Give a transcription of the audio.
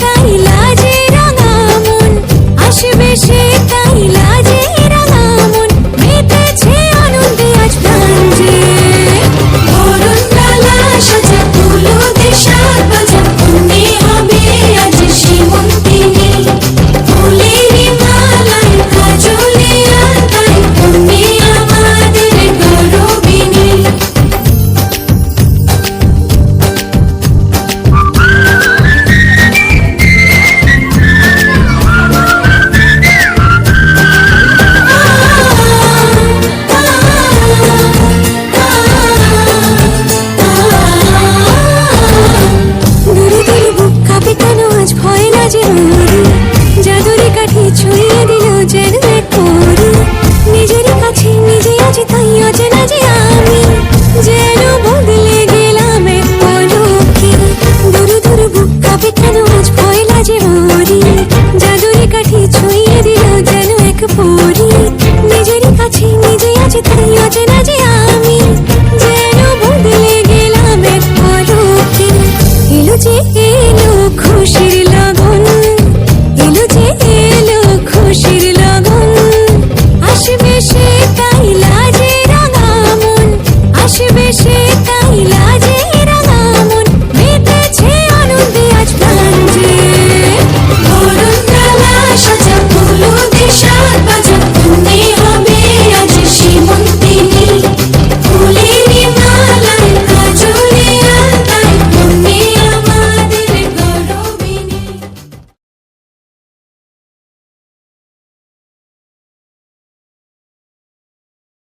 তাই লাজে রাঙা মন, আসবে সে তাই লাজে রাঙা মন, মেতেছে আনন্দে আজ প্রাণ যে। বরণ ডালা সাজা তুলো দেশার বাজা, মনে হবে আজ সীমন্তিনী। ফুলের মালায় কাজলে আলতায়, মনে আমাদের গৌরবিনী। দূরে দূরে বুক কাঁপে কেন আজ ভয় লাজে মরি, জাদুরে কাঠি ছুঁয়ে দিল যেন এক পরি। নিজেরই কাছে নিজে আছি তাই অচেনা যে আমি, যেন বদলে গেলাম এক পলকে। দূরে দূরে বুক কাঁপে কেন আজ ভয় লাজে মরি, জাদুরে কাঠি ছুঁয়ে দিল যেন এক পরি। নিজেরই কাছে নিজে আছি তাই অচেনা যে আমি, যেন বদলে গেলাম এক পলকে। এলো যে এলো খুশির